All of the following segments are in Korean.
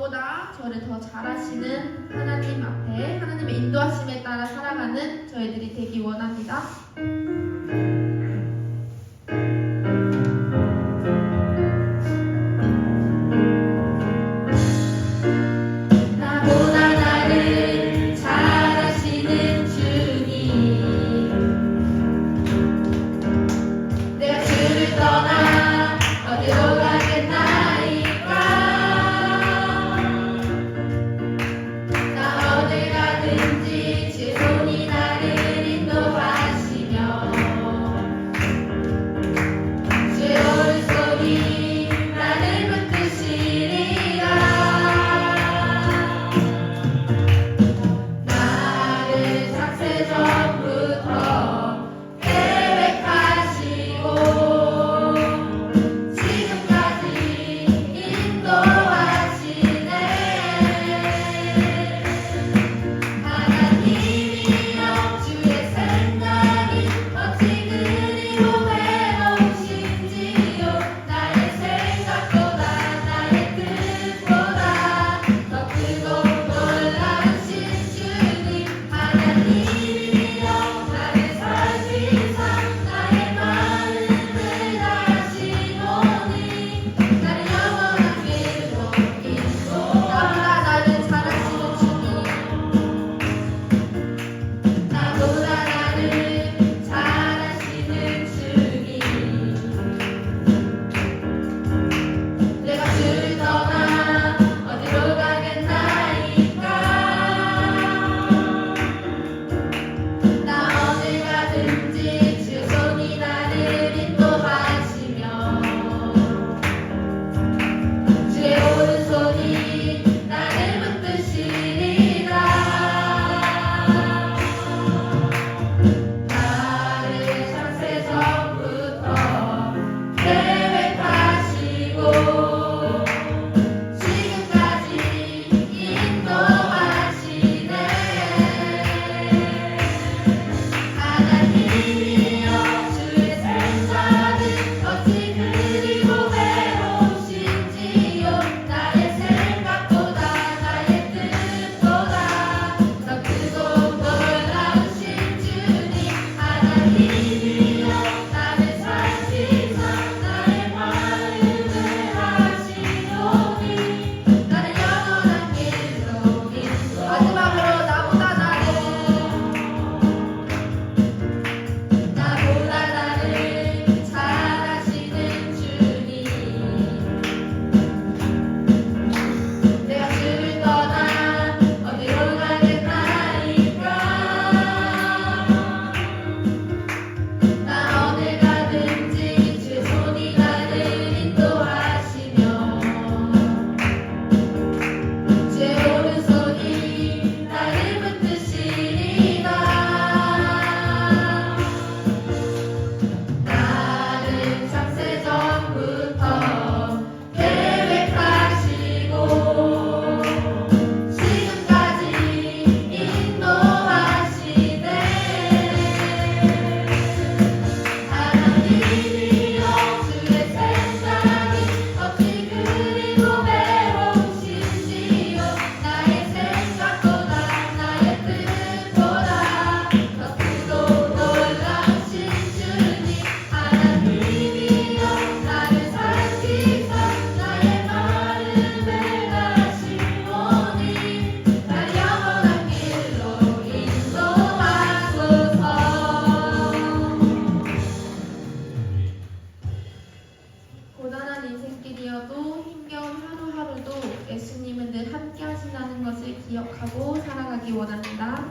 저보다 저를 더 잘하시는 하나님 앞에 하나님의 인도하심에 따라 살아가는 저희들이 되기 원합니다. 기억하고 살아가기 원합니다.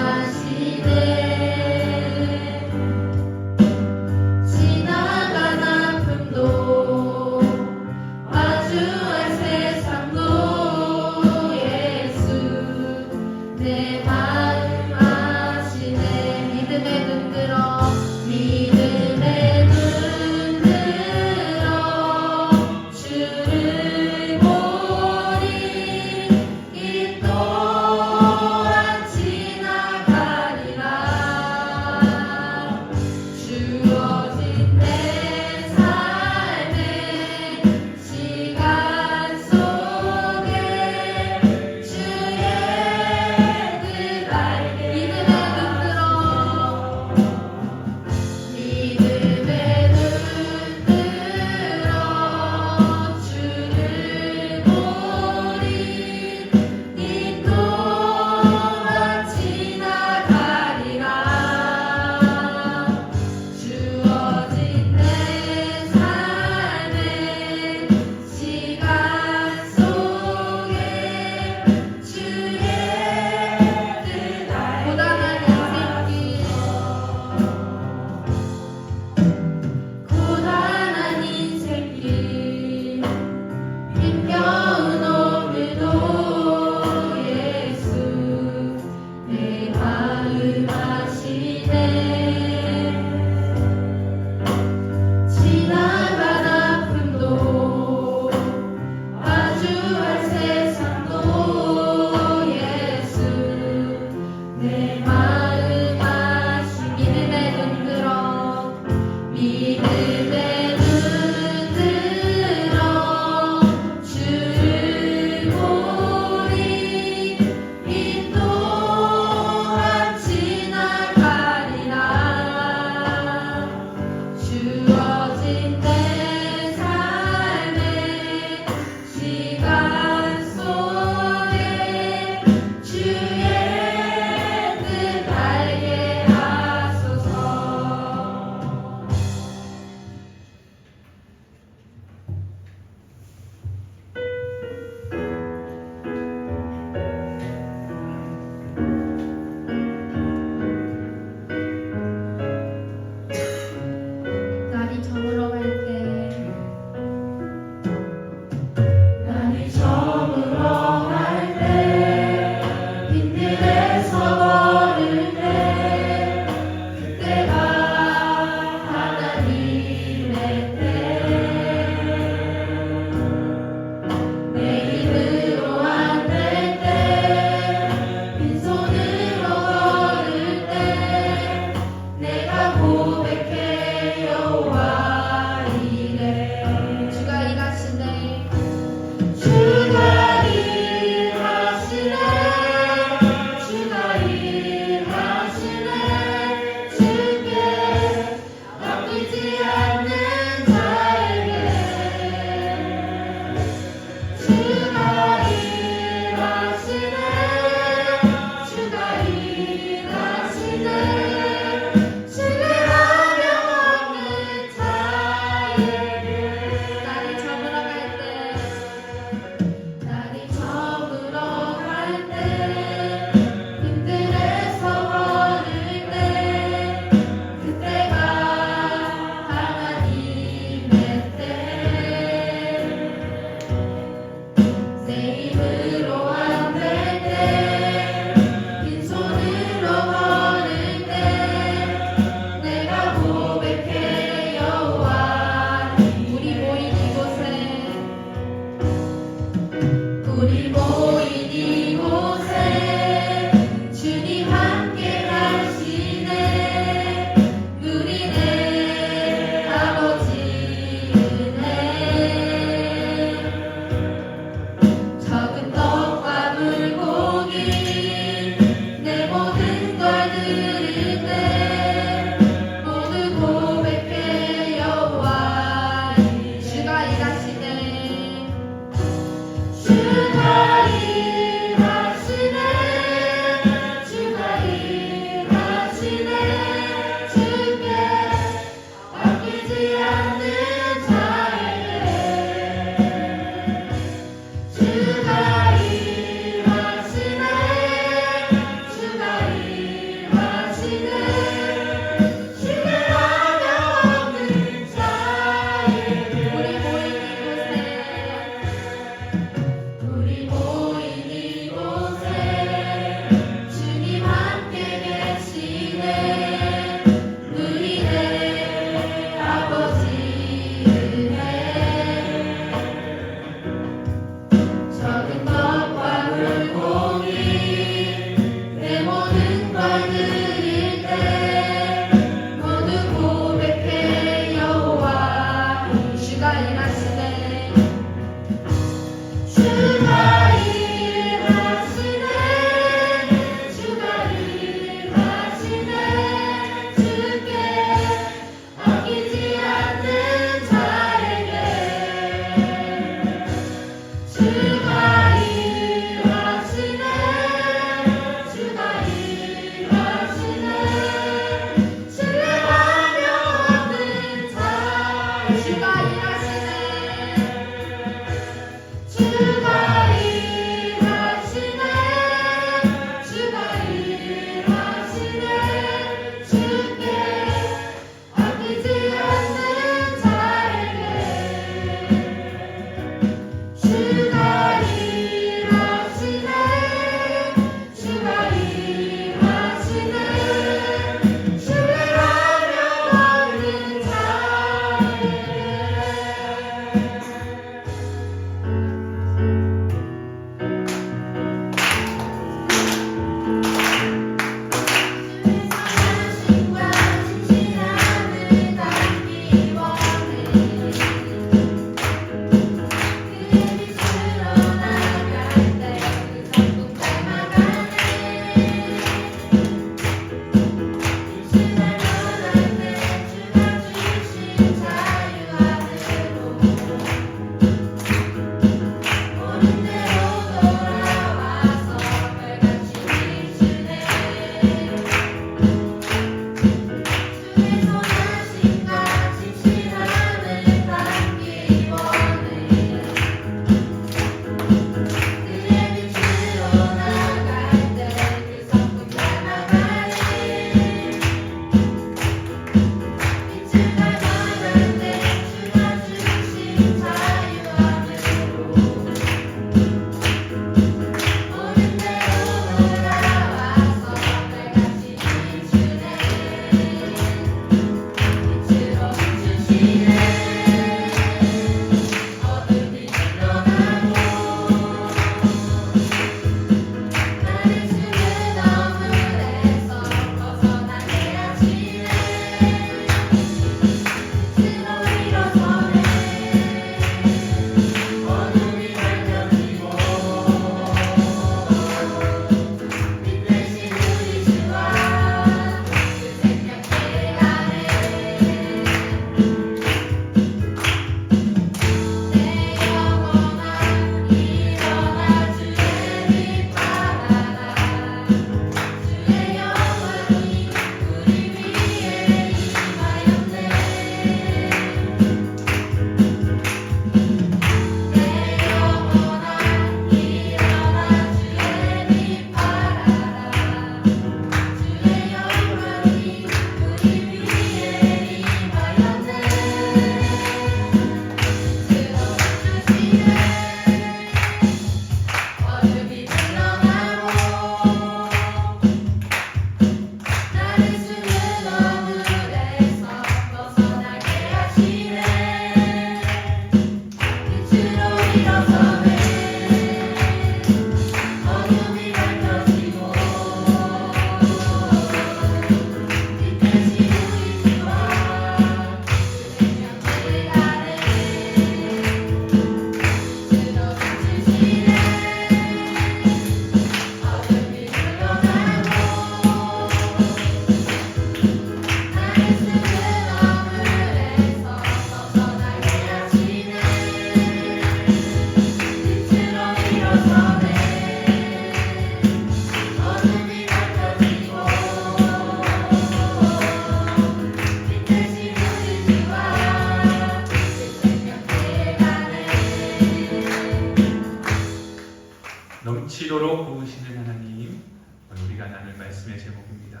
우리가 나눌 말씀의 제목입니다.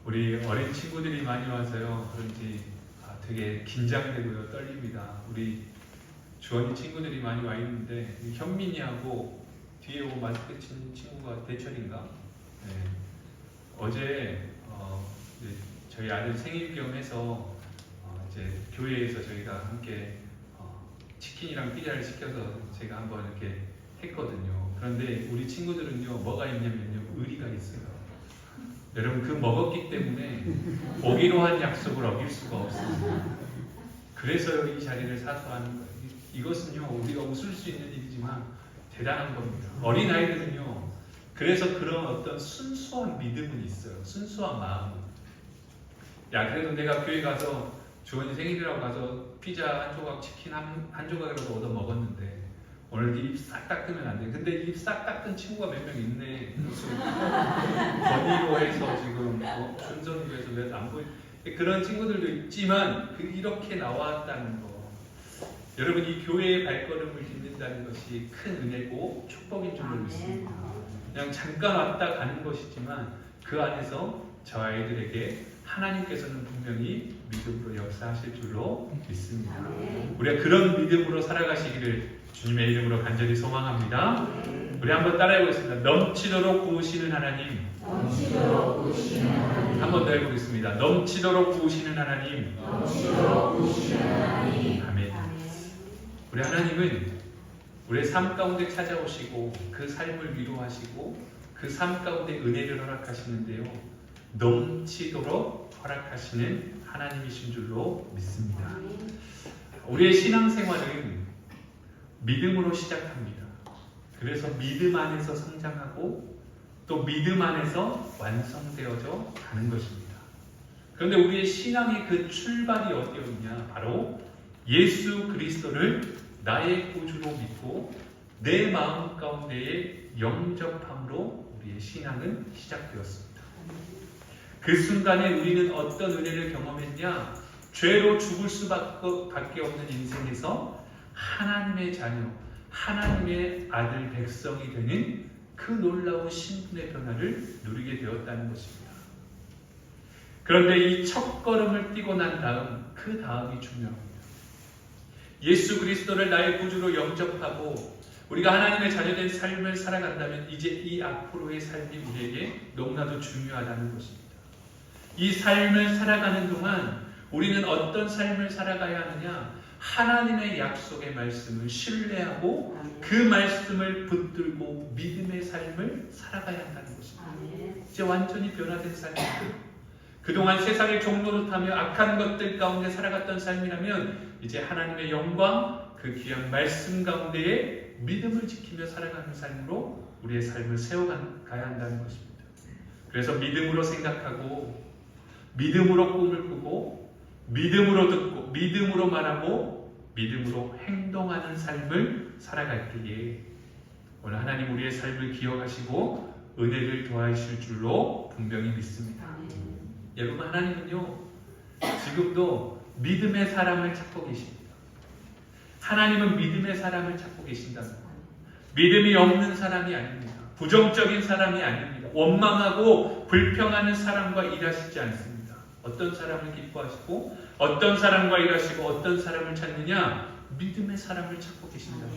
우리 어린 친구들이 많이 와서요, 그런지 되게 긴장되고요, 떨립니다. 우리 주원이 친구들이 많이 와 있는데, 현민이하고 뒤에 오고 마스크 친 친구가 대철인가? 네. 어제 이제 저희 아들 생일 겸해서 이제 교회에서 저희가 함께 치킨이랑 피자를 시켜서 제가 한번 이렇게 했거든요. 그런데 우리 친구들은요, 뭐가 있냐면요, 의리가 있어요. 여러분, 그 먹었기 때문에 오기로 한 약속을 어길 수가 없습니다. 그래서 이 자리를 사수하는 거예요. 이것은요, 우리가 웃을 수 있는 일이지만 대단한 겁니다. 어린 아이들은요, 그래서 그런 어떤 순수한 믿음은 있어요. 순수한 마음은. 야, 그래도 내가 교회 가서 주원이 생일이라고 가서 피자 한 조각, 치킨 한 조각이라도 얻어 먹었는데 오늘 입 싹 닦으면 안 돼. 근데 입 싹 닦은 친구가 몇 명 있네. 건의로 해서 지금 순서로 해서 왜 안 보이? 그런 친구들도 있지만 이렇게 나왔다는 거. 여러분, 이 교회의 발걸음을 딛는다는 것이 큰 은혜고 축복인 줄로 믿습니다. 그냥 잠깐 왔다 가는 것이지만 그 안에서 저 아이들에게 하나님께서는 분명히 믿음으로 역사하실 줄로 믿습니다. 우리가 그런 믿음으로 살아가시기를 주님의 이름으로 간절히 소망합니다. 우리 한번 따라해보겠습니다. 넘치도록 부으시는 하나님. 한 번 더 해보겠습니다. 넘치도록 부으시는 하나님. 아멘. 우리 하나님은 우리의 삶 가운데 찾아오시고 그 삶을 위로하시고 그 삶 가운데 은혜를 허락하시는데요, 넘치도록 허락하시는 하나님이신 줄로 믿습니다. 우리의 신앙생활은 믿음으로 시작합니다. 그래서 믿음 안에서 성장하고 또 믿음 안에서 완성되어져 가는 것입니다. 그런데 우리의 신앙의 그 출발이 어디였냐? 바로 예수 그리스도를 나의 구주로 믿고 내 마음 가운데에 영접함으로 우리의 신앙은 시작되었습니다. 그 순간에 우리는 어떤 은혜를 경험했냐? 죄로 죽을 수밖에 없는 인생에서 하나님의 자녀, 하나님의 아들 백성이 되는 그 놀라운 신분의 변화를 누리게 되었다는 것입니다. 그런데 이 첫걸음을 띄고 난 다음, 그 다음이 중요합니다. 예수 그리스도를 나의 구주로 영접하고 우리가 하나님의 자녀된 삶을 살아간다면 이제 이 앞으로의 삶이 우리에게 너무나도 중요하다는 것입니다. 이 삶을 살아가는 동안 우리는 어떤 삶을 살아가야 하느냐? 하나님의 약속의 말씀을 신뢰하고 그 말씀을 붙들고 믿음의 삶을 살아가야 한다는 것입니다. 이제 완전히 변화된 삶입니다. 그동안 세상의 종노릇하며 악한 것들 가운데 살아갔던 삶이라면 이제 하나님의 영광, 그 귀한 말씀 가운데에 믿음을 지키며 살아가는 삶으로 우리의 삶을 세워가야 한다는 것입니다. 그래서 믿음으로 생각하고 믿음으로 꿈을 꾸고 믿음으로 듣고 믿음으로 말하고 믿음으로 행동하는 삶을 살아갈 때에 오늘 하나님 우리의 삶을 기억하시고 은혜를 더하실 줄로 분명히 믿습니다. 여러분, 하나님은요 지금도 믿음의 사람을 찾고 계십니다. 하나님은 믿음의 사람을 찾고 계신다는 거예요. 믿음이 없는 사람이 아닙니다. 부정적인 사람이 아닙니다. 원망하고 불평하는 사람과 일하시지 않습니다. 어떤 사람을 기뻐하시고 어떤 사람과 일하시고 어떤 사람을 찾느냐? 믿음의 사람을 찾고 계신다.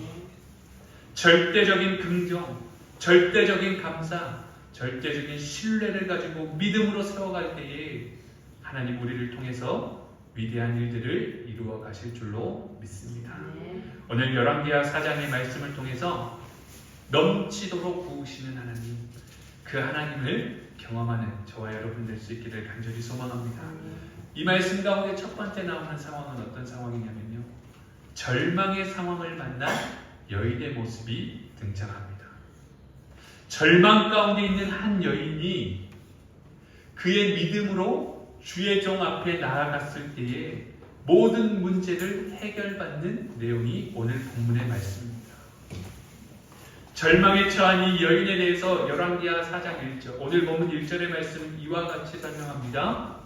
절대적인 긍정, 절대적인 감사, 절대적인 신뢰를 가지고 믿음으로 세워갈 때에 하나님 우리를 통해서 위대한 일들을 이루어 가실 줄로 믿습니다. 오늘 열왕기하 4장의 말씀을 통해서 넘치도록 부으시는 하나님, 그 하나님을 경험하는 저와 여러분 될 수 있기를 간절히 소망합니다. 이 말씀 가운데 첫 번째 나오는 상황은 어떤 상황이냐면요, 절망의 상황을 만난 여인의 모습이 등장합니다. 절망 가운데 있는 한 여인이 그의 믿음으로 주의 종 앞에 나아갔을 때에 모든 문제를 해결받는 내용이 오늘 본문의 말씀입니다. 절망에 처한 이 여인에 대해서 열왕기하 4장 1절, 오늘 본문 1절의 말씀은 이와 같이 설명합니다.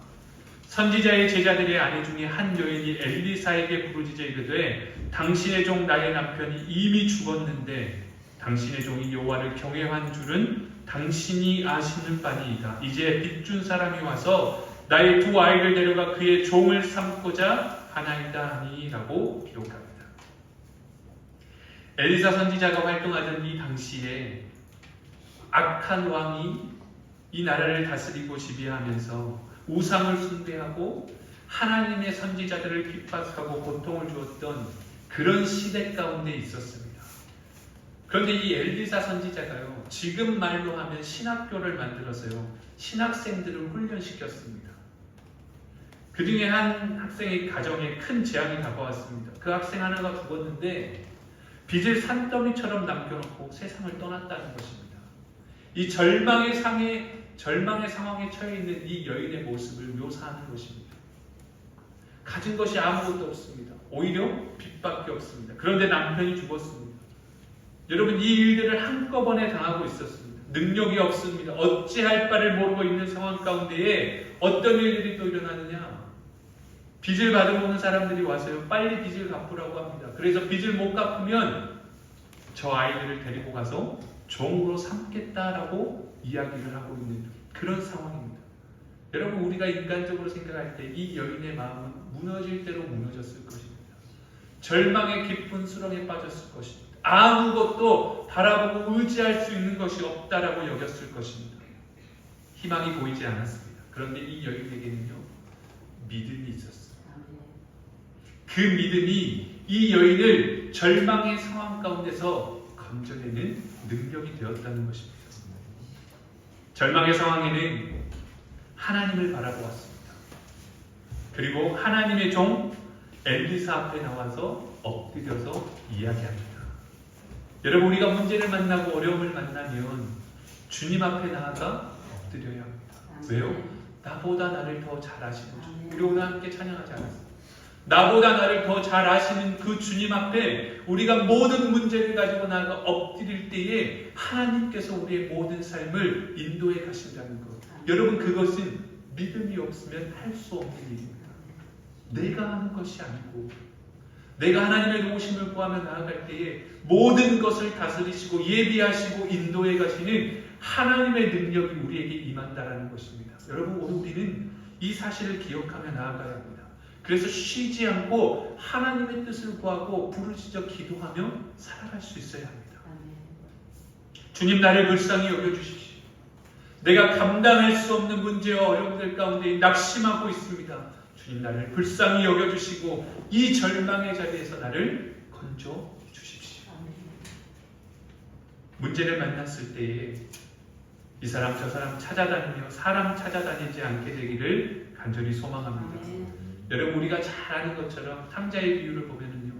선지자의 제자들의 아내 중에 한 여인이 엘리사에게 부르짖어 이르되 당신의 종 나의 남편이 이미 죽었는데 당신의 종이 여호와를 경외한 줄은 당신이 아시는 바니이다. 이제 빚준 사람이 와서 나의 두 아이를 데려가 그의 종을 삼고자 하나이다 하니라고 기록합니다. 엘리사 선지자가 활동하던 이 당시에 악한 왕이 이 나라를 다스리고 지배하면서 우상을 숭배하고 하나님의 선지자들을 핍박하고 고통을 주었던 그런 시대 가운데 있었습니다. 그런데 이 엘리사 선지자가요, 지금 말로 하면 신학교를 만들어서요, 신학생들을 훈련시켰습니다. 그 중에 한 학생의 가정에 큰 재앙이 다가왔습니다. 그 학생 하나가 죽었는데 빚을 산더미처럼 남겨놓고 세상을 떠났다는 것입니다. 이 절망의 상황에 처해 있는 이 여인의 모습을 묘사하는 것입니다. 가진 것이 아무것도 없습니다. 오히려 빚밖에 없습니다. 그런데 남편이 죽었습니다. 여러분, 이 일들을 한꺼번에 당하고 있었습니다. 능력이 없습니다. 어찌할 바를 모르고 있는 상황 가운데에 어떤 일들이 또 일어나느냐? 빚을 받으러 오는 사람들이 와서요, 빨리 빚을 갚으라고 합니다. 그래서 빚을 못 갚으면 저 아이들을 데리고 가서 종으로 삼겠다라고 이야기를 하고 있는 그런 상황입니다. 여러분, 우리가 인간적으로 생각할 때 이 여인의 마음은 무너질 대로 무너졌을 것입니다. 절망의 깊은 수렁에 빠졌을 것입니다. 아무것도 바라보고 의지할 수 있는 것이 없다라고 여겼을 것입니다. 희망이 보이지 않았습니다. 그런데 이 여인에게는요, 믿음이 있었습니다. 그 믿음이 이 여인을 절망의 상황 가운데서 건져내는 능력이 되었다는 것입니다. 절망의 상황에는 하나님을 바라보았습니다. 그리고 하나님의 종 엘리사 앞에 나와서 엎드려서 이야기합니다. 여러분, 우리가 문제를 만나고 어려움을 만나면 주님 앞에 나아가 엎드려야 합니다. 왜요? 나보다 나를 더 잘 아시는 주님. 우리 오늘 함께 찬양하지 않았습니다. 나보다 나를 더 잘 아시는 그 주님 앞에 우리가 모든 문제를 가지고 나아가 엎드릴 때에 하나님께서 우리의 모든 삶을 인도해 가신다는 것. 여러분, 그것은 믿음이 없으면 할 수 없는 일입니다. 내가 하는 것이 아니고 내가 하나님의 도우심을 구하며 나아갈 때에 모든 것을 다스리시고 예비하시고 인도해 가시는 하나님의 능력이 우리에게 임한다라는 것입니다. 여러분, 오늘 우리는 이 사실을 기억하며 나아가야 합니다. 그래서 쉬지 않고 하나님의 뜻을 구하고 부르짖어 기도하며 살아갈 수 있어야 합니다. 주님, 나를 불쌍히 여겨주십시오. 내가 감당할 수 없는 문제와 어려움들 가운데 낙심하고 있습니다. 주님, 나를 불쌍히 여겨주시고 이 절망의 자리에서 나를 건져주십시오. 문제를 만났을 때에 이 사람 저 사람 찾아다니며 사람 찾아다니지 않게 되기를 간절히 소망합니다. 여러분, 우리가 잘 아는 것처럼 탕자의 비유를 보면은요,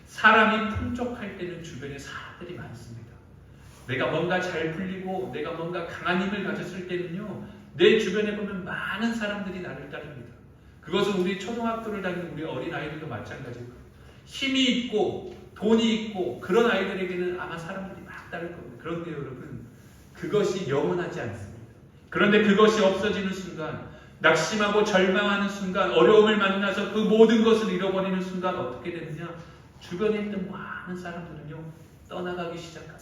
사람이 풍족할 때는 주변에 사람들이 많습니다. 내가 뭔가 잘 풀리고 내가 뭔가 강한 힘을 가졌을 때는요, 내 주변에 보면 많은 사람들이 나를 따릅니다. 그것은 우리 초등학교를 다니는 우리 어린아이들도 마찬가지고, 힘이 있고 돈이 있고 그런 아이들에게는 아마 사람들이 막 따를 겁니다. 그런데 여러분, 그것이 영원하지 않습니다. 그런데 그것이 없어지는 순간, 낙심하고 절망하는 순간, 어려움을 만나서 그 모든 것을 잃어버리는 순간 어떻게 되느냐? 주변에 있던 많은 사람들은요, 떠나가기 시작합니다.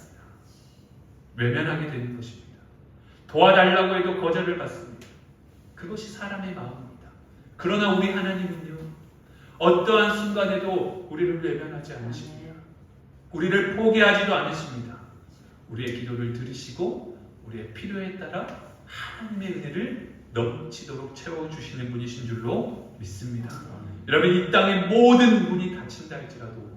외면하게 되는 것입니다. 도와달라고 해도 거절을 받습니다. 그것이 사람의 마음입니다. 그러나 우리 하나님은요, 어떠한 순간에도 우리를 외면하지 않으십니다. 우리를 포기하지도 않으십니다. 우리의 기도를 들으시고 우리의 필요에 따라 하나님의 은혜를 넘치도록 채워주시는 분이신 줄로 믿습니다. 여러분, 이 땅의 모든 문이 닫힌다 할지라도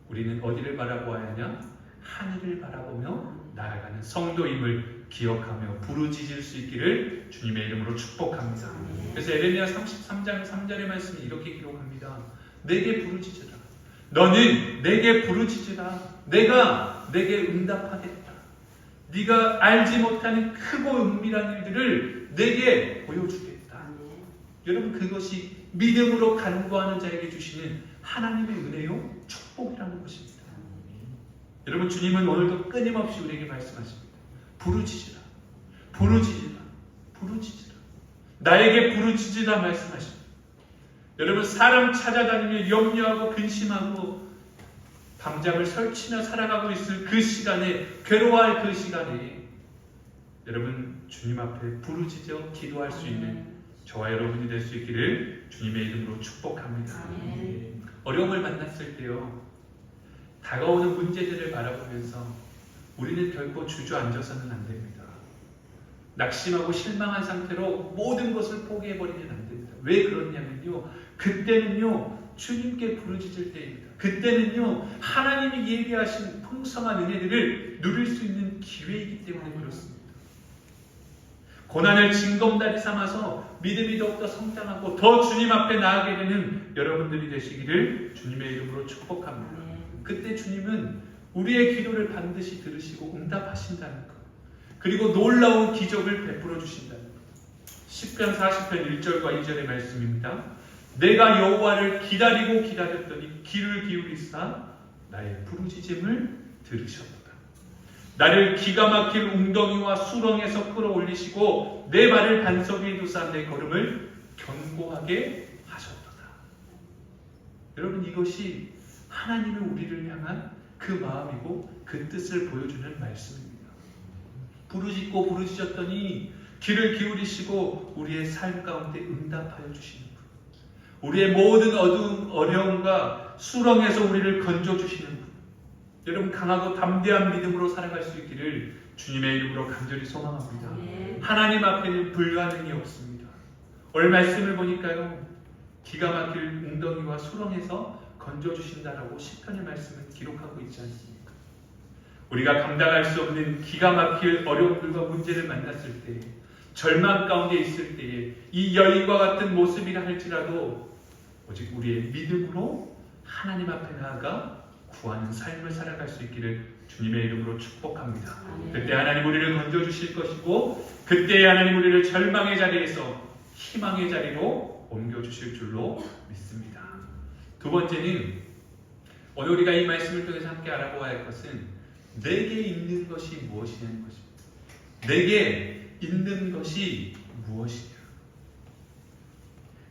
우리는 어디를 바라보아야 하냐? 하늘을 바라보며 나아가는 성도임을 기억하며 부르짖을 수 있기를 주님의 이름으로 축복합니다. 그래서 에레미야 33장 3절의 말씀이 이렇게 기록합니다. 내게 부르짖으라. 너는 내게 부르짖으라. 내가 내게 응답하겠다. 네가 알지 못하는 크고 은밀한 일들을 내게 보여주겠다. 여러분, 그것이 믿음으로 간구하는 자에게 주시는 하나님의 은혜요 축복이라는 것입니다. 여러분, 주님은 오늘도 끊임없이 우리에게 말씀하십니다. 부르짖으라. 부르짖으라. 부르짖으라. 나에게 부르짖으라 말씀하십니다. 여러분, 사람 찾아다니며 염려하고 근심하고 밤잠을 설치며 살아가고 있을 그 시간에, 괴로워할 그 시간에 여러분 주님 앞에 부르짖어 기도할 수 있는 저와 여러분이 될 수 있기를 주님의 이름으로 축복합니다. 어려움을 만났을 때요, 다가오는 문제들을 바라보면서 우리는 결코 주저앉아서는 안 됩니다. 낙심하고 실망한 상태로 모든 것을 포기해버리면 안 됩니다. 왜 그러냐면요, 그때는요 주님께 부르짖을 때입니다. 그때는요 하나님이 예비하신 풍성한 은혜들을 누릴 수 있는 기회이기 때문에 그렇습니다. 고난을 징검다리 삼아서 믿음이 더욱더 성장하고 더 주님 앞에 나아가게 되는 여러분들이 되시기를 주님의 이름으로 축복합니다. 그때 주님은 우리의 기도를 반드시 들으시고 응답하신다는 것, 그리고 놀라운 기적을 베풀어 주신다는 것. 시편 40편 1절과 2절의 말씀입니다. 내가 여호와를 기다리고 기다렸더니 귀를 기울이사 나의 부르짖음을 들으셨도다. 나를 기가 막힐 웅덩이와 수렁에서 끌어올리시고 내 발을 반석 위에 두사 내 걸음을 견고하게 하셨도다. 여러분, 이것이 하나님의 우리를 향한 그 마음이고 그 뜻을 보여주는 말씀입니다. 부르짖고 부르짖었더니 귀를 기울이시고 우리의 삶 가운데 응답하여 주시는 분, 우리의 모든 어두운 어려움과 수렁에서 우리를 건져주시는 분, 여러분 강하고 담대한 믿음으로 살아갈 수 있기를 주님의 이름으로 간절히 소망합니다. 하나님 앞에는 불가능이 없습니다. 오늘 말씀을 보니까요, 기가 막힐 웅덩이와 수렁에서 건져주신다라고 시편의 말씀을 기록하고 있지 않습니까? 우리가 감당할 수 없는 기가 막힐 어려움들과 문제를 만났을 때, 절망 가운데 있을 때에 이 여인과 같은 모습이라 할지라도 오직 우리의 믿음으로 하나님 앞에 나아가 구하는 삶을 살아갈 수 있기를 주님의 이름으로 축복합니다. 그때 하나님 우리를 건져주실 것이고, 그때 하나님 우리를 절망의 자리에서 희망의 자리로 옮겨주실 줄로 믿습니다. 두 번째는 오늘 우리가 이 말씀을 통해서 함께 알아보아야 할 것은 내게 있는 것이 무엇이냐는 것입니다. 내게 있는 것이 무엇이냐.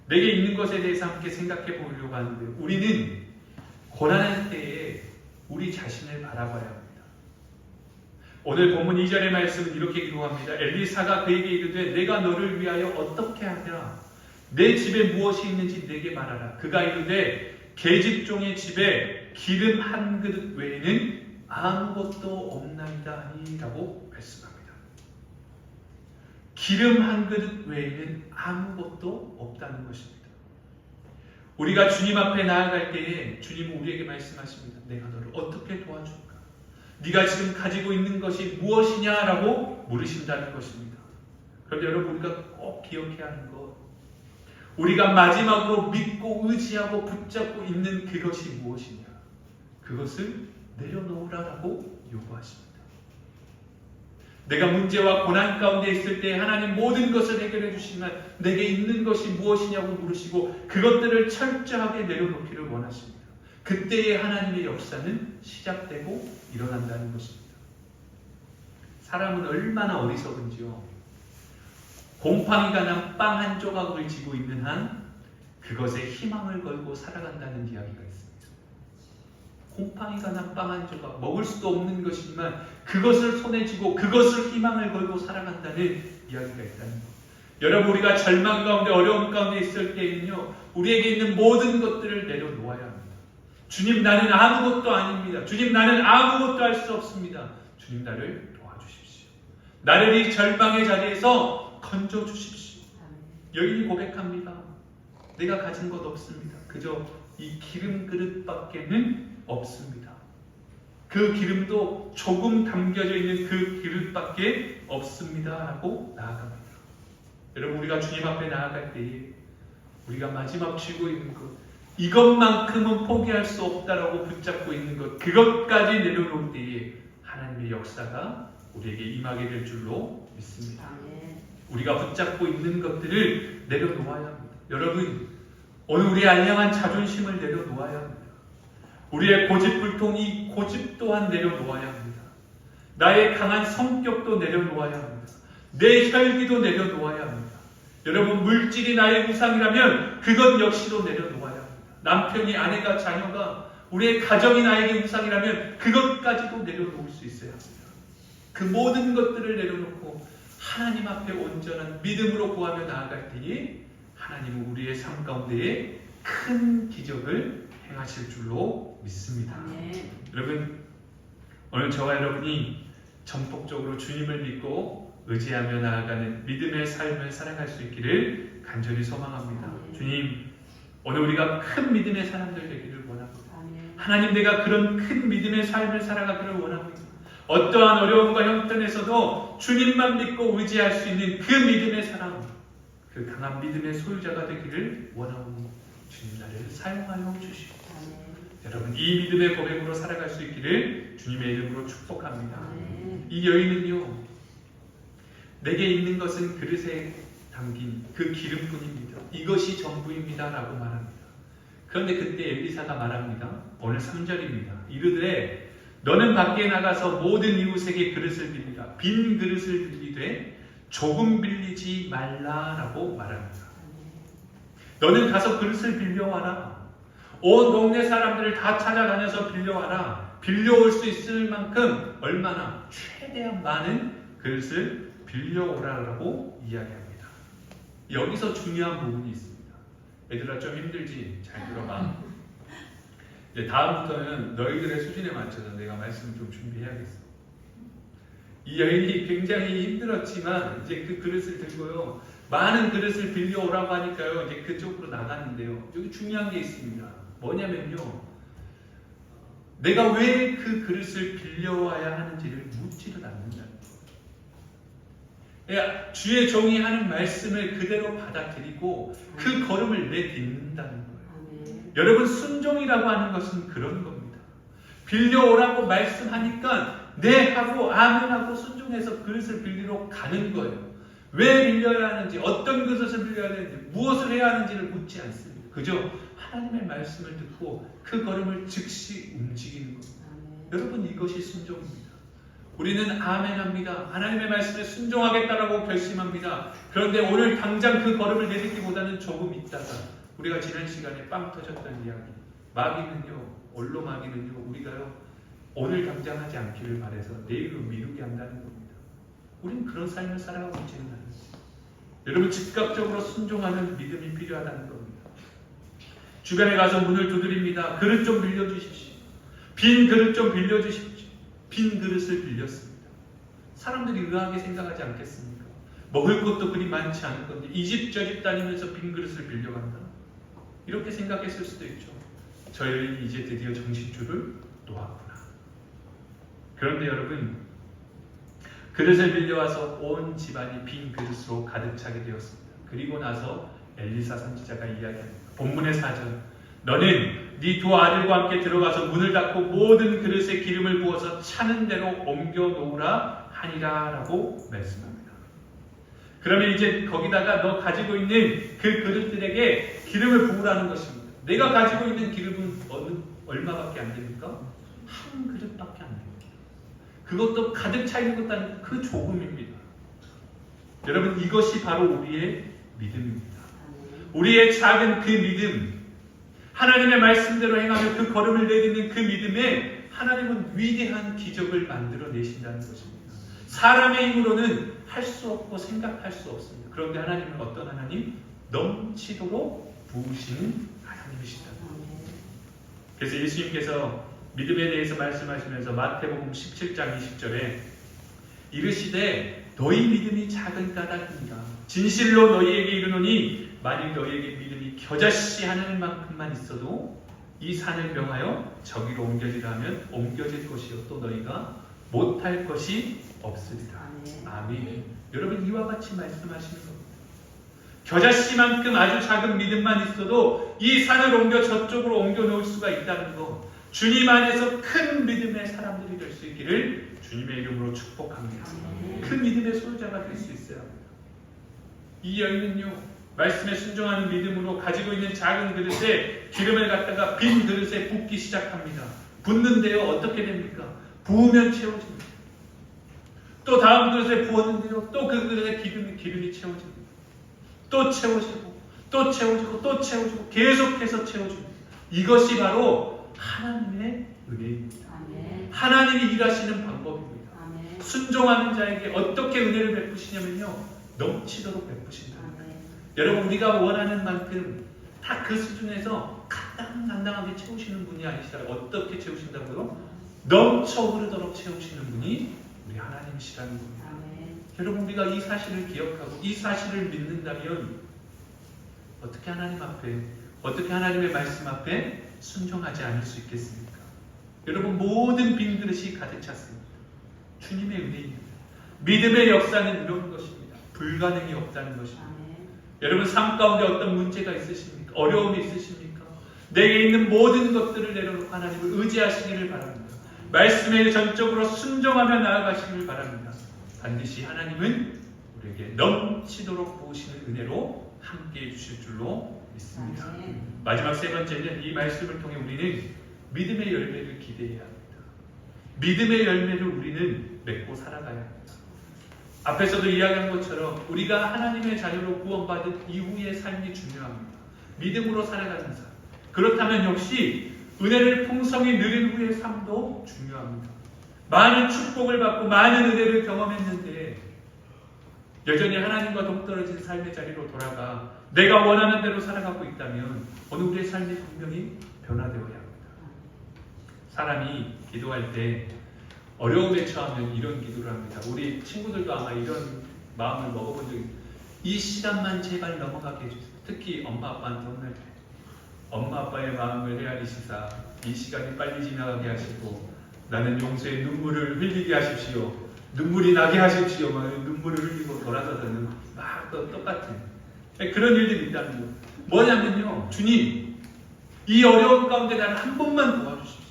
내게 있는 것에 대해서 함께 생각해 보려고 하는데, 우리는 고난할 때에 우리 자신을 바라봐야 합니다. 오늘 본문 2절의 말씀은 이렇게 기록합니다. 엘리사가 그에게 이르되 내가 너를 위하여 어떻게 하랴? 내 집에 무엇이 있는지 내게 말하라. 그가 이르되 계집종의 집에 기름 한 그릇 외에는 아무것도 없나이다 하니라고 말씀합니다. 기름 한 그릇 외에는 아무것도 없다는 것입니다. 우리가 주님 앞에 나아갈 때에 주님은 우리에게 말씀하십니다. 내가 너를 어떻게 도와줄까? 네가 지금 가지고 있는 것이 무엇이냐라고 물으신다는 것입니다. 그런데 여러분, 우리가 꼭 기억해야 하는 것, 우리가 마지막으로 믿고 의지하고 붙잡고 있는 그것이 무엇이냐? 그것을 내려놓으라라고 요구하십니다. 내가 문제와 고난 가운데 있을 때 하나님 모든 것을 해결해 주시지만 내게 있는 것이 무엇이냐고 물으시고 그것들을 철저하게 내려놓기를 원하십니다. 그때의 하나님의 역사는 시작되고 일어난다는 것입니다. 사람은 얼마나 어리석은지요. 곰팡이가 난 빵 한 조각을 쥐고 있는 한 그것에 희망을 걸고 살아간다는 이야기가 있습니다. 곰팡이가 난 빵 한 조각, 먹을 수도 없는 것이지만 그것을 손에 쥐고 그것을 희망을 걸고 살아간다는 이야기가 있다는 것. 여러분, 우리가 절망 가운데 어려움 가운데 있을 때에는요, 우리에게 있는 모든 것들을 내려놓아야 합니다. 주님, 나는 아무것도 아닙니다. 주님, 나는 아무것도 할 수 없습니다. 주님, 나를 도와주십시오. 나를 이 절망의 자리에서 건져주십시오. 여인이 고백합니다. 내가 가진 것 없습니다. 그저 이 기름 그릇밖에는 없습니다. 그 기름도 조금 담겨져 있는 그 그릇밖에 없습니다 라고 나아갑니다. 여러분, 우리가 주님 앞에 나아갈 때에 우리가 마지막 쥐고 있는 것, 이것만큼은 포기할 수 없다라고 붙잡고 있는 것, 그것까지 내려놓을 때에 하나님의 역사가 우리에게 임하게 될 줄로 믿습니다. 우리가 붙잡고 있는 것들을 내려놓아야 합니다. 여러분, 오늘 우리 알량한 자존심을 내려놓아야 합니다. 우리의 고집불통, 이 고집 또한 내려놓아야 합니다. 나의 강한 성격도 내려놓아야 합니다. 내 혈기도 내려놓아야 합니다. 여러분, 물질이 나의 우상이라면 그것 역시도 내려놓아야 합니다. 남편이, 아내가, 자녀가 우리의 가정이 나에게 우상이라면 그것까지도 내려놓을 수 있어야 합니다. 그 모든 것들을 내려놓고 하나님 앞에 온전한 믿음으로 구하며 나아갈 때에 하나님은 우리의 삶 가운데에 큰 기적을 행하실 줄로 믿습니다. 아멘. 여러분, 오늘 저와 여러분이 전폭적으로 주님을 믿고 의지하며 나아가는 믿음의 삶을 살아갈 수 있기를 간절히 소망합니다. 주님, 오늘 우리가 큰 믿음의 사람들 되기를 원합니다. 하나님, 내가 그런 큰 믿음의 삶을 살아가기를 원합니다. 어떠한 어려움과 형편에서도 주님만 믿고 의지할 수 있는 그 믿음의 사람, 그 강한 믿음의 소유자가 되기를 원하오니 주님 나를 사용하여 주시옵소서. 여러분, 이 믿음의 고백으로 살아갈 수 있기를 주님의 이름으로 축복합니다. 이 여인은요, 내게 있는 것은 그릇에 담긴 그 기름뿐입니다. 이것이 전부입니다 라고 말합니다. 그런데 그때 엘리사가 말합니다. 오늘 3절입니다. 이르되 너는 밖에 나가서 모든 이웃에게 그릇을 빌리라. 빈 그릇을 빌리되 조금 빌리지 말라라고 말합니다. 너는 가서 그릇을 빌려와라. 온 동네 사람들을 다 찾아다녀서 빌려와라. 빌려올 수 있을 만큼 얼마나 최대한 많은 그릇을 빌려오라라고 이야기합니다. 여기서 중요한 부분이 있습니다. 얘들아, 좀 힘들지? 잘 들어봐. 이제 다음부터는 너희들의 수준에 맞춰서 내가 말씀을 좀 준비해야겠어. 이 여인이 굉장히 힘들었지만 이제 그 그릇을 들고요, 많은 그릇을 빌려오라고 하니까요, 이제 그쪽으로 나가는데요. 여기 중요한 게 있습니다. 뭐냐면요, 내가 왜 그 그릇을 빌려와야 하는지를 묻지를 않는다는 거예요. 주의 종이 하는 말씀을 그대로 받아들이고 그 걸음을 내딛는다는 거예요. 여러분, 순종이라고 하는 것은 그런 겁니다. 빌려오라고 말씀하니까 네 하고 아멘하고 순종해서 그릇을 빌리러 가는 거예요. 왜 빌려야 하는지, 어떤 그릇을 빌려야 되는지, 무엇을 해야 하는지를 묻지 않습니다. 그저 하나님의 말씀을 듣고 그 걸음을 즉시 움직이는 겁니다. 여러분, 이것이 순종입니다. 우리는 아멘합니다. 하나님의 말씀에 순종하겠다라고 결심합니다. 그런데 오늘 당장 그 걸음을 내딛기보다는 조금 있다가, 우리가 지난 시간에 빵 터졌던 이야기, 마귀는요, 원로 마귀는요, 우리가요 오늘 당장 하지 않기를 바라서 내일로 미루게 한다는 겁니다. 우린 그런 삶을 살아가고 있지는 않아요. 여러분, 즉각적으로 순종하는 믿음이 필요하다는 겁니다. 주변에 가서 문을 두드립니다. 그릇 좀 빌려주십시오. 빈 그릇 좀 빌려주십시오. 빈 그릇을 빌렸습니다. 사람들이 의아하게 생각하지 않겠습니까? 먹을 것도 그리 많지 않은 건데 이 집 저 집 다니면서 빈 그릇을 빌려간다. 이렇게 생각했을 수도 있죠. 저 여인이 이제 드디어 정신줄을 놓았구나. 그런데 여러분, 그릇을 빌려와서 온 집안이 빈 그릇으로 가득 차게 되었습니다. 그리고 나서 엘리사 선지자가 이야기합니다. 본문의 4절, 너는 네 두 아들과 함께 들어가서 문을 닫고 모든 그릇에 기름을 부어서 차는 대로 옮겨 놓으라 하니라 라고 말씀합니다. 그러면 이제 거기다가 너 가지고 있는 그 그릇들에게 기름을 부으라는 것입니다. 내가 가지고 있는 기름은 얼마밖에 안 됩니까? 한 그릇밖에 안 됩니다. 그것도 가득 차 있는 것도 아니고 그 조금입니다. 여러분, 이것이 바로 우리의 믿음입니다. 우리의 작은 그 믿음, 하나님의 말씀대로 행하며 그 걸음을 내딛는 그 믿음에 하나님은 위대한 기적을 만들어내신다는 것입니다. 사람의 힘으로는 할 수 없고 생각할 수 없습니다. 그런데 하나님은 어떤 하나님? 넘치도록 부으시는 하나님이시다. 그래서 예수님께서 믿음에 대해서 말씀하시면서 마태복음 17장 20절에 이르시되 너희 믿음이 작은 까닭이니라. 진실로 너희에게 이르노니 만일 너희에게 믿음이 겨자씨 하늘만큼만 있어도 이 산을 명하여 저기로 옮겨지라 하면 옮겨질 것이요 또 너희가 못할 것이 없으리라. 아멘. 여러분, 이와 같이 말씀하시는 겁니다. 겨자씨만큼 아주 작은 믿음만 있어도 이 산을 옮겨 저쪽으로 옮겨 놓을 수가 있다는 것, 주님 안에서 큰 믿음의 사람들이 될 수 있기를 주님의 이름으로 축복합니다. 큰 믿음의 소유자가 될 수 있어야 합니다. 이 여인은요, 말씀에 순종하는 믿음으로 가지고 있는 작은 그릇에 기름을 갖다가 빈 그릇에 붓기 시작합니다. 붓는데요, 어떻게 됩니까? 부으면 채워집니다. 또 다음 그릇에 부었는데요, 또 그 그릇에 기름이 채워집니다. 또 채워지고, 또 채워지고, 또 채워지고, 계속해서 채워집니다. 이것이 바로 하나님의 은혜입니다. 아멘. 하나님이 일하시는 방법입니다. 아멘. 순종하는 자에게 어떻게 은혜를 베푸시냐면요, 넘치도록 베푸신다. 아멘. 여러분, 우리가 원하는 만큼 다 그 수준에서 간당간당하게 채우시는 분이 아니시라. 어떻게 채우신다고요? 넘쳐 흐르도록 채우시는 분이 우리 하나님이시라는 겁니다. 아멘. 여러분, 우리가 이 사실을 기억하고 이 사실을 믿는다면 어떻게 하나님 앞에, 어떻게 하나님의 말씀 앞에 순종하지 않을 수 있겠습니까? 여러분, 모든 빈 그릇이 가득 찼습니다. 주님의 은혜입니다. 믿음의 역사는 이런 것입니다. 불가능이 없다는 것입니다. 아멘. 여러분, 삶 가운데 어떤 문제가 있으십니까? 어려움이 있으십니까? 내게 있는 모든 것들을 내려놓고 하나님을 의지하시기를 바랍니다. 말씀에 전적으로 순종하며 나아가시기를 바랍니다. 반드시 하나님은 우리에게 넘치도록 부으시는 은혜로 함께해 주실 줄로 믿습니다. 아멘. 마지막 세 번째는 이 말씀을 통해 우리는 믿음의 열매를 기대해야 합니다. 믿음의 열매를 우리는 맺고 살아가야 합니다. 앞에서도 이야기한 것처럼 우리가 하나님의 자녀로 구원받은 이후의 삶이 중요합니다. 믿음으로 살아가는 삶. 그렇다면 역시 은혜를 풍성히 누린 후의 삶도 중요합니다. 많은 축복을 받고 많은 은혜를 경험했는데 여전히 하나님과 동떨어진 삶의 자리로 돌아가 내가 원하는 대로 살아가고 있다면 오늘 우리의 삶이 분명히 변화되어야 합니다. 사람이 기도할 때 어려움에 처하면 이런 기도를 합니다. 우리 친구들도 아마 이런 마음을 먹어본 적이 있어요. 이 시간만 제발 넘어가게 해주세요. 특히 엄마 아빠한테 혼날 때 엄마 아빠의 마음을 헤아리시사 이 시간이 빨리 지나가게 하시고 나는 용서의 눈물을 흘리게 하십시오. 눈물이 나게 하십시오. 눈물을 흘리고 돌아서서는 막 똑같은 그런 일들이 있다는 거예요. 뭐냐면요, 주님 이 어려움 가운데 나를 한 번만 도와주십시오.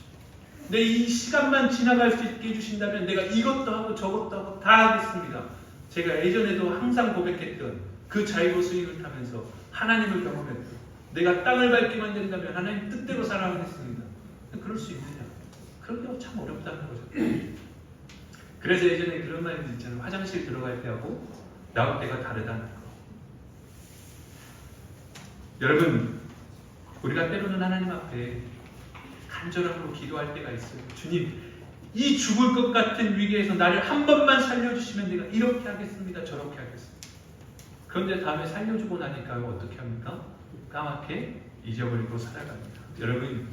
내 이 시간만 지나갈 수 있게 해주신다면 내가 이것도 하고 저것도 하고 다 하겠습니다. 제가 예전에도 항상 고백했던 그 자유로 스윙을 타면서 하나님을 경험했고 내가 땅을 밟기만 된다면 하나님 뜻대로 살아가겠습니다. 그럴 수 있느냐? 그런 게 참 어렵다는 거죠. 그래서 예전에 그런 말이 있잖아요. 화장실 들어갈 때하고 나올 때가 다르다는 거. 여러분, 우리가 때로는 하나님 앞에 간절함으로 기도할 때가 있어요. 주님, 이 죽을 것 같은 위기에서 나를 한 번만 살려주시면 내가 이렇게 하겠습니다. 저렇게 하겠습니다. 그런데 다음에 살려주고 나니까 어떻게 합니까? 까맣게 잊어버리고 살아갑니다. 여러분,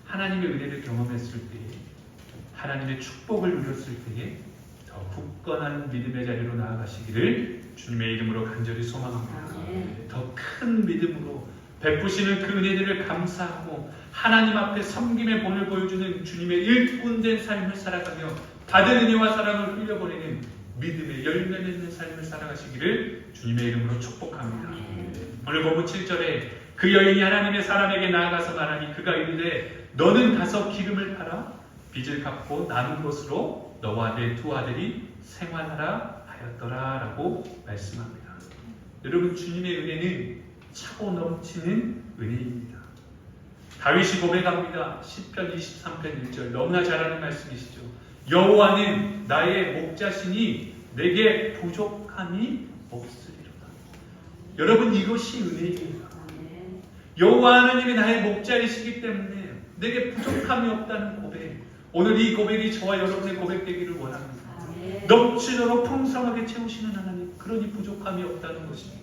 하나님의 은혜를 경험했을 때에 하나님의 축복을 누렸을 때에 더 굳건한 믿음의 자리로 나아가시기를 주님의 이름으로 간절히 소망합니다. 더 큰 믿음으로 베푸시는 그 은혜들을 감사하고 하나님 앞에 섬김의 본을 보여주는 주님의 일꾼된 삶을 살아가며 받은 은혜와 사랑을 흘려보내는 믿음의 열매 맺는 삶을 살아가시기를 주님의 이름으로 축복합니다. 오늘 본문 7절에 그 여인이 하나님의 사람에게 나아가서 말하니 그가 이르되 너는 가서 기름을 팔아 빚을 갚고 남은 것으로 너와 내 두 아들이 생활하라 하였더라 라고 말씀합니다. 여러분, 주님의 은혜는 차고 넘치는 은혜입니다. 다윗이 고백합니다. 시편 23편 1절 너무나 잘 아는 말씀이시죠. 여호와는 나의 목자시니 내게 부족함이 없으리로다. 여러분, 이것이 은혜입니다. 여호와 하나님이 나의 목자이시기 때문에 내게 부족함이 없다는 고백. 오늘 이 고백이 저와 여러분의 고백되기를 원합니다. 넘치도록 풍성하게 채우시는 하나님, 그러니 부족함이 없다는 것입니다.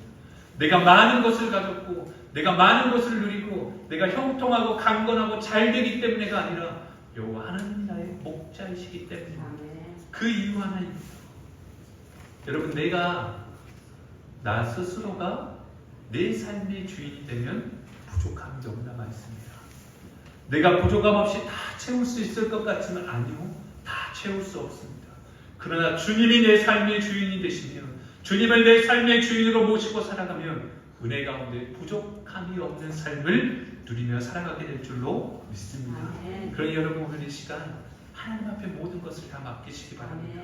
내가 많은 것을 가졌고 내가 많은 것을 누리고 내가 형통하고 강건하고 잘 되기 때문에가 아니라 여호와 하나님이 나의 목자이시기 때문에 그 이유 하나입니다. 여러분, 내가 나 스스로가 내 삶의 주인이 되면 부족함이 너무나 많습니다. 내가 부족함 없이 다 채울 수 있을 것 같지만 아니요, 다 채울 수 없습니다. 그러나 주님이 내 삶의 주인이 되시면, 주님을 내 삶의 주인으로 모시고 살아가면 은혜 가운데 부족함이 없는 삶을 누리며 살아가게 될 줄로 믿습니다. 그러니 여러분, 오늘 이 시간 하나님 앞에 모든 것을 다 맡기시기 바랍니다.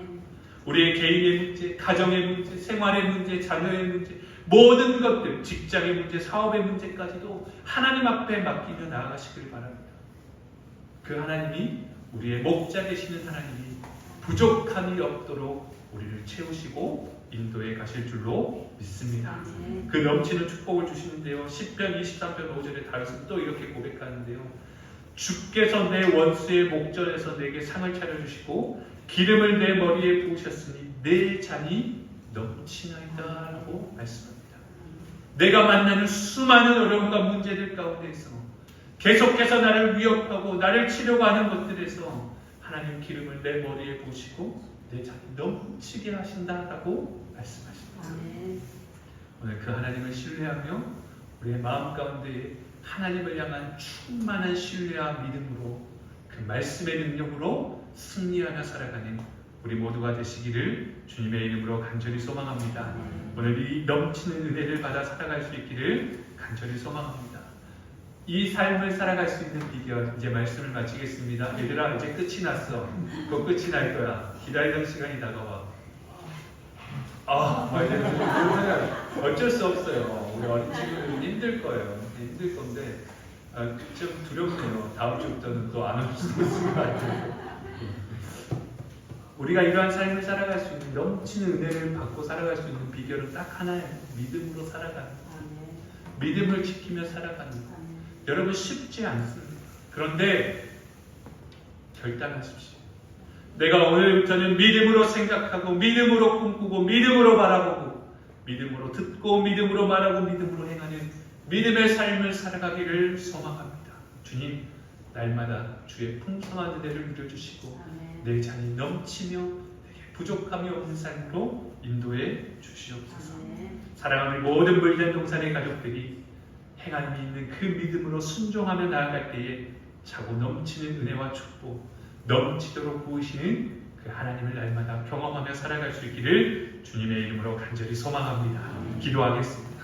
우리의 개인의 문제, 가정의 문제, 생활의 문제, 자녀의 문제, 모든 것들, 직장의 문제, 사업의 문제까지도 하나님 앞에 맡기며 나아가시길 바랍니다. 그 하나님이 우리의 목자 되시는 하나님이 부족함이 없도록 우리를 채우시고 인도해 가실 줄로 믿습니다. 그 넘치는 축복을 주시는데요. 시편 23편 5절에 다윗은 또 이렇게 고백하는데요. 주께서 내 원수의 목전에서 내게 상을 차려주시고 기름을 내 머리에 부으셨으니 내 잔이 넘치나이다 라고 말씀합니다. 내가 만나는 수많은 어려움과 문제들 가운데에서 계속해서 나를 위협하고 나를 치려고 하는 것들에서 하나님 기름을 내 머리에 부으시고 내 잔이 넘치게 하신다라고 말씀하십니다. 오늘 그 하나님을 신뢰하며 우리의 마음 가운데 하나님을 향한 충만한 신뢰와 믿음으로 그 말씀의 능력으로 승리하며 살아가는 우리 모두가 되시기를 주님의 이름으로 간절히 소망합니다. 오늘 이 넘치는 은혜를 받아 살아갈 수 있기를 간절히 소망합니다. 이 삶을 살아갈 수 있는 비결, 이제 말씀을 마치겠습니다. 얘들아, 이제 끝이 났어. 곧 끝이 날 거야. 기다리던 시간이 다가와. 어쩔 수 없어요. 우리 어린 친구들은 힘들 거예요. 힘들 건데 좀 두렵네요. 다음 주부터는 또 안 올 수도 있을 것 같아요. 우리가 이러한 삶을 살아갈 수 있는 넘치는 은혜를 받고 살아갈 수 있는 비결은 딱 하나예요. 믿음으로 살아가는 것. 믿음을 지키며 살아가는 것. 여러분 쉽지 않습니다. 그런데 결단하십시오. 내가 오늘부터는 믿음으로 생각하고 믿음으로 꿈꾸고 믿음으로 바라보고 믿음으로 듣고 믿음으로 말하고 믿음으로 행하는 믿음의 삶을 살아가기를 소망합니다. 주님, 날마다 주의 풍성한 은혜를 누려주시고 내 잔이 넘치며 내게 부족함이 없는 삶으로 인도해 주시옵소서. 사랑하는 모든 물리한 동산의 가족들이 행함이 있는 그 믿음으로 순종하며 나아갈 때에 차고 넘치는 은혜와 축복, 넘치도록 부으시는 그 하나님을 날마다 경험하며 살아갈 수 있기를 주님의 이름으로 간절히 소망합니다. 기도하겠습니다.